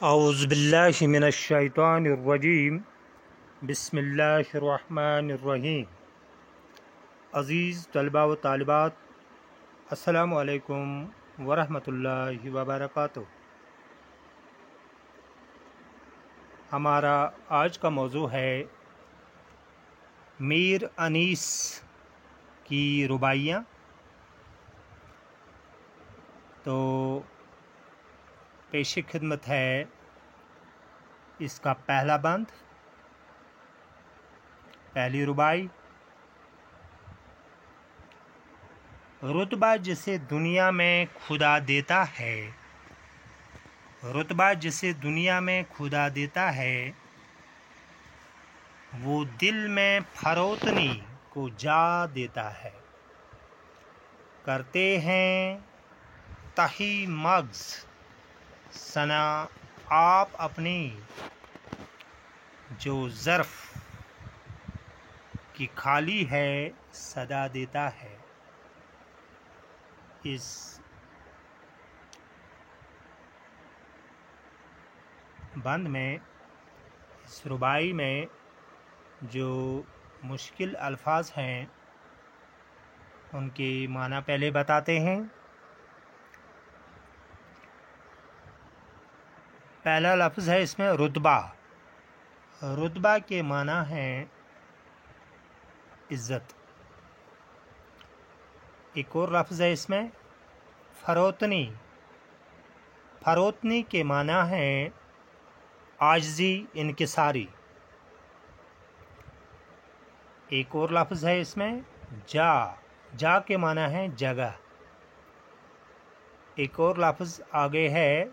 اعوذ باللہ من الشیطان الرجیم بسم اللہ الرحمن الرحیم۔ عزیز طلباء و طالبات، السلام علیکم ورحمۃ اللہ وبرکاتہ۔ ہمارا آج کا موضوع ہے میر انیس کی رباعیاں۔ تو پیش خدمت ہے اس کا پہلا بند، پہلی رباعی۔ رتبہ جسے دنیا میں خدا دیتا ہے، رتبہ جسے دنیا میں خدا دیتا ہے، وہ دل میں فروتنی کو جا دیتا ہے۔ کرتے ہیں تہی مغز ثنا آپ اپنی، جو ظرف کی خالی ہے صدا دیتا ہے۔ اس بند میں، اس رباعی میں جو مشکل الفاظ ہیں ان کے معنی پہلے بتاتے ہیں۔ پہلا لفظ ہے اس میں رتبہ۔ رتبہ کے معنی ہیں عزت۔ ایک اور لفظ ہے اس میں فروتنی۔ فروتنی کے معنی ہیں عاجزی، انکساری۔ ایک اور لفظ ہے اس میں جا۔ جا کے معنی ہے جگہ۔ ایک اور لفظ آگے ہے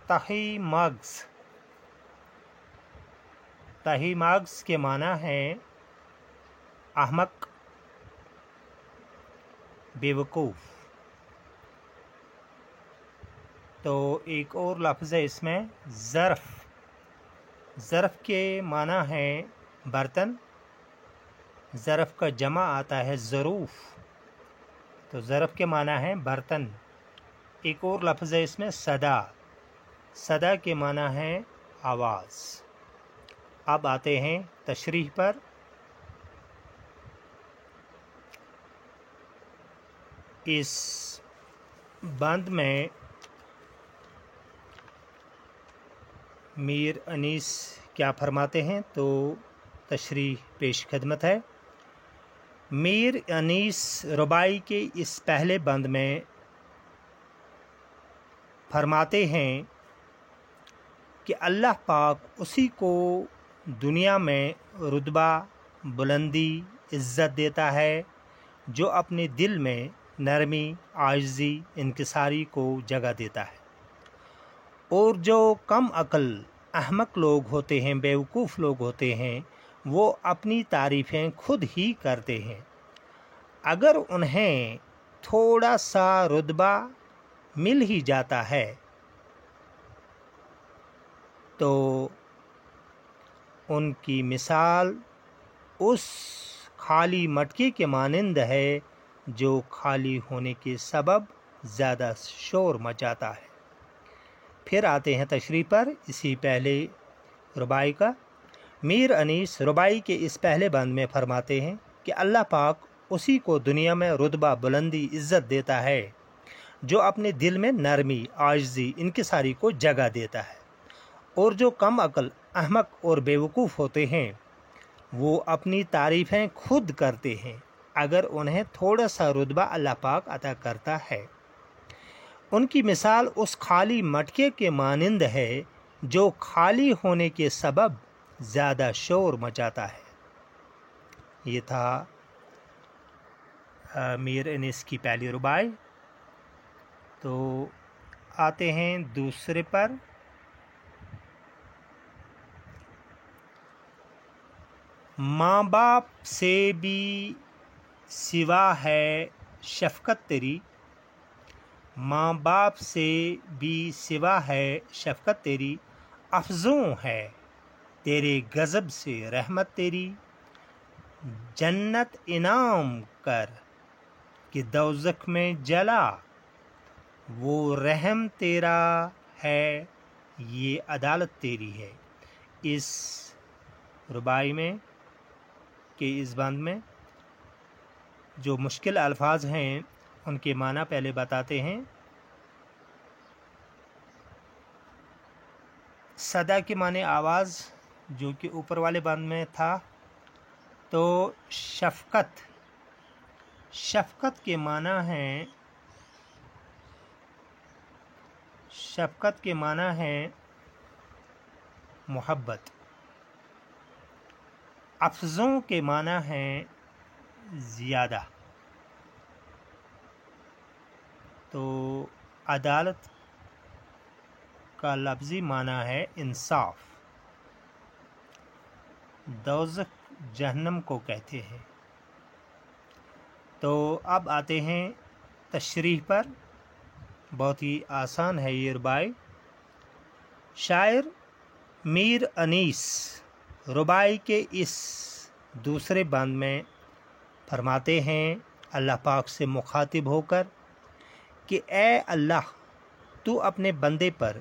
تہی مغز۔ تہی مغز کے معنی ہیں احمق، بے وقوف۔ تو ایک اور لفظ ہے اس میں ظرف۔ ظرف کے معنی ہیں برتن۔ ظرف کا جمع آتا ہے ظروف، تو ظرف کے معنی ہیں برتن۔ ایک اور لفظ ہے اس میں صدا۔ صدا کے معنی ہیں آواز۔ اب آتے ہیں تشریح پر۔ اس بند میں میر انیس کیا فرماتے ہیں، تو تشریح پیش خدمت ہے۔ میر انیس رباعی کے اس پہلے بند میں فرماتے ہیں کہ اللہ پاک اسی کو دنیا میں رتبہ، بلندی، عزت دیتا ہے جو اپنے دل میں نرمی، عاجزی، انکساری کو جگہ دیتا ہے۔ اور جو کم عقل، احمق لوگ ہوتے ہیں، بیوقوف لوگ ہوتے ہیں، وہ اپنی تعریفیں خود ہی کرتے ہیں۔ اگر انہیں تھوڑا سا رتبہ مل ہی جاتا ہے تو ان کی مثال اس خالی مٹکے کے مانند ہے جو خالی ہونے کے سبب زیادہ شور مچاتا ہے۔ پھر آتے ہیں تشریح پر اسی پہلے رباعی کا۔ میر انیس رباعی کے اس پہلے بند میں فرماتے ہیں کہ اللہ پاک اسی کو دنیا میں رتبہ، بلندی، عزت دیتا ہے جو اپنے دل میں نرمی، عاجزی، انکساری کو جگہ دیتا ہے۔ اور جو کم عقل، احمق اور بیوقوف ہوتے ہیں وہ اپنی تعریفیں خود کرتے ہیں اگر انہیں تھوڑا سا رتبہ اللہ پاک عطا کرتا ہے۔ ان کی مثال اس خالی مٹکے کے مانند ہے جو خالی ہونے کے سبب زیادہ شور مچاتا ہے۔ یہ تھا میر انیس کی پہلی رباعی۔ تو آتے ہیں دوسرے پر۔ ماں باپ سے بھی سوا ہے شفقت تیری، ماں باپ سے بھی سوا ہے شفقت تیری، افزوں ہے تیرے غضب سے رحمت تیری، جنت انعام کر کہ دوزخ میں جلا، وہ رحم تیرا ہے یہ عدالت تیری ہے۔ اس رباعی میں کہ اس بند میں جو مشکل الفاظ ہیں ان کے معنی پہلے بتاتے ہیں۔ صدا کے معنی آواز، جو کہ اوپر والے بند میں تھا۔ تو شفقت، شفقت کے معنی ہیں، شفقت کے معنی ہیں محبت۔ افزوں کے معنی ہیں زیادہ۔ تو عدالت کا لفظی معنی ہے انصاف۔ دوزخ جہنم کو کہتے ہیں۔ تو اب آتے ہیں تشریح پر۔ بہت ہی آسان ہے یہ رباعی۔ شاعر میر انیس رباعی کے اس دوسرے بند میں فرماتے ہیں اللہ پاک سے مخاطب ہو کر کہ اے اللہ، تو اپنے بندے پر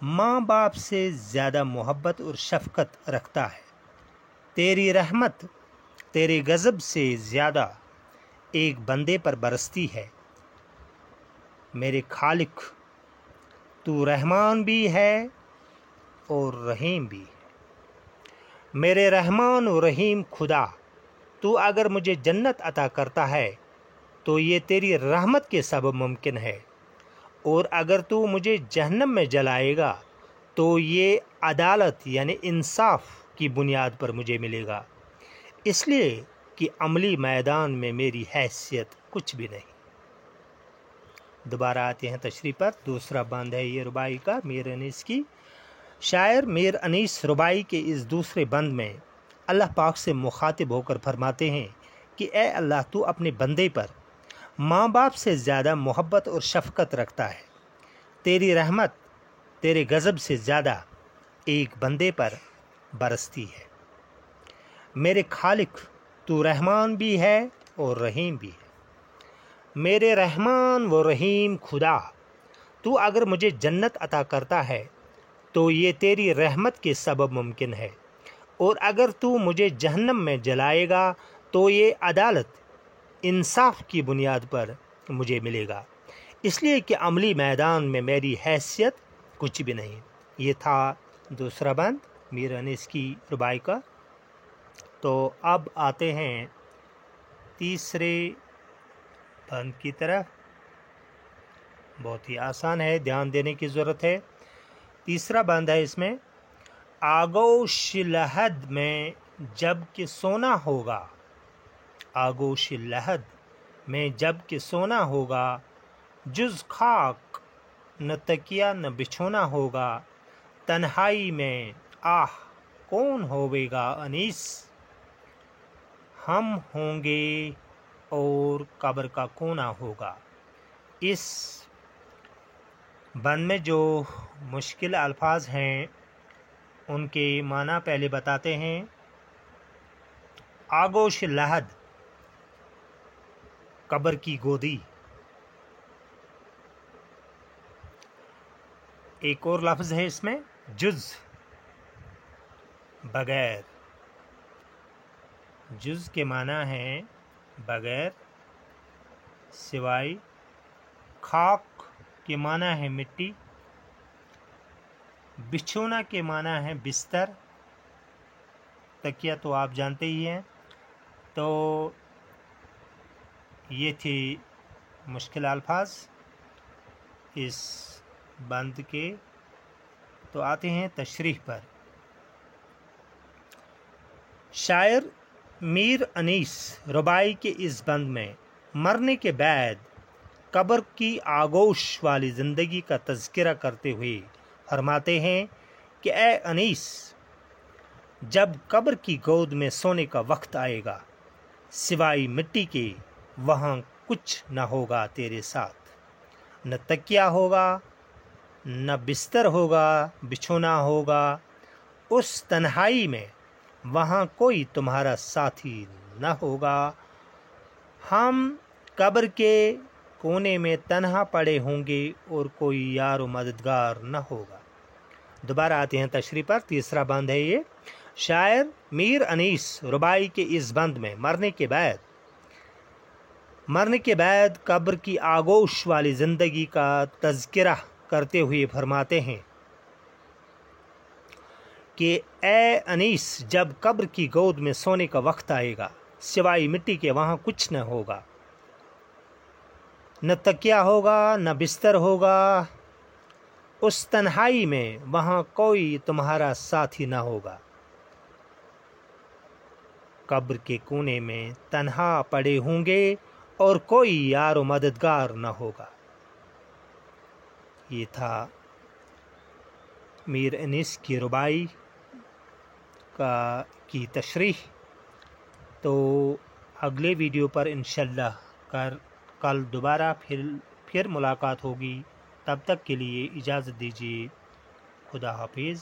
ماں باپ سے زیادہ محبت اور شفقت رکھتا ہے۔ تیری رحمت تیرے غضب سے زیادہ ایک بندے پر برستی ہے۔ میرے خالق، تو رحمان بھی ہے اور رحیم بھی ہے۔ میرے رحمان و رحیم خدا، تو اگر مجھے جنت عطا کرتا ہے تو یہ تیری رحمت کے سبب ممکن ہے، اور اگر تو مجھے جہنم میں جلائے گا تو یہ عدالت یعنی انصاف کی بنیاد پر مجھے ملے گا، اس لیے کہ عملی میدان میں میری حیثیت کچھ بھی نہیں۔ دوبارہ آتے ہیں تشریح پر۔ دوسرا بند ہے یہ رباعی کا میر انیس کی۔ شاعر میر انیس رباعی کے اس دوسرے بند میں اللہ پاک سے مخاطب ہو کر فرماتے ہیں کہ اے اللہ، تو اپنے بندے پر ماں باپ سے زیادہ محبت اور شفقت رکھتا ہے۔ تیری رحمت تیرے غضب سے زیادہ ایک بندے پر برستی ہے۔ میرے خالق، تو رحمان بھی ہے اور رحیم بھی ہے۔ میرے رحمان و رحیم خدا، تو اگر مجھے جنت عطا کرتا ہے تو یہ تیری رحمت کے سبب ممکن ہے، اور اگر تو مجھے جہنم میں جلائے گا تو یہ عدالت انصاف کی بنیاد پر مجھے ملے گا، اس لیے کہ عملی میدان میں میری حیثیت کچھ بھی نہیں۔ یہ تھا دوسرا بند میر انیس کی رباعی کا۔ تو اب آتے ہیں تیسرے بند کی طرف۔ بہت ہی آسان ہے، دھیان دینے کی ضرورت ہے۔ تیسرا بند ہے اس میں، آگوش لحد میں جب کہ سونا ہوگا، آگوش لحد میں جب کہ سونا ہوگا، جز خاک نہ تکیہ نہ بچھونا ہوگا، تنہائی میں آہ کون ہوئے گا انیس، ہم ہوں گے اور قبر کا کونا ہوگا۔ اس بند میں جو مشکل الفاظ ہیں ان کے معنی پہلے بتاتے ہیں۔ آگوش لحد، قبر کی گودی۔ ایک اور لفظ ہے اس میں، جز، بغیر۔ جز کے معنی ہیں بغیر، سوائے۔ خاک کے معنی ہے مٹی۔ بچھونا کے معنی ہے بستر۔ تکیہ تو آپ جانتے ہی ہیں۔ تو یہ تھی مشکل الفاظ اس بند کے۔ تو آتے ہیں تشریح پر۔ شاعر میر انیس رباعی کے اس بند میں مرنے کے بعد قبر کی آگوش والی زندگی کا تذکرہ کرتے ہوئے فرماتے ہیں کہ اے انیس، جب قبر کی گود میں سونے کا وقت آئے گا، سوائے مٹی کے وہاں کچھ نہ ہوگا تیرے ساتھ، نہ تکیہ ہوگا، نہ بستر ہوگا، بچھونا ہوگا۔ اس تنہائی میں وہاں کوئی تمہارا ساتھی نہ ہوگا، ہم قبر کے کونے میں تنہا پڑے ہوں گے اور کوئی یار و مددگار نہ ہوگا۔ دوبارہ آتے ہیں تشریح پر. تیسرا بند ہے یہ. شاعر میر انیس رباعی کے اس بند میں مرنے کے بعد قبر کی آغوش والی زندگی کا تذکرہ کرتے ہوئے فرماتے ہیں کہ اے انیس، جب قبر کی گود میں سونے کا وقت آئے گا، سوائے مٹی کے وہاں کچھ نہ ہوگا، نہ تکیہ ہوگا نہ بستر ہوگا. اس تنہائی میں وہاں کوئی تمہارا ساتھی نہ ہوگا. قبر کے کونے میں تنہا پڑے ہوں گے اور کوئی یار و مددگار نہ ہوگا. یہ تھا میر انیس کی رباعی کی تشریح. تو اگلے ویڈیو پر انشاءاللہ کل دوبارہ پھر ملاقات ہوگی. تب تک کے لیے اجازت دیجیے. خدا حافظ.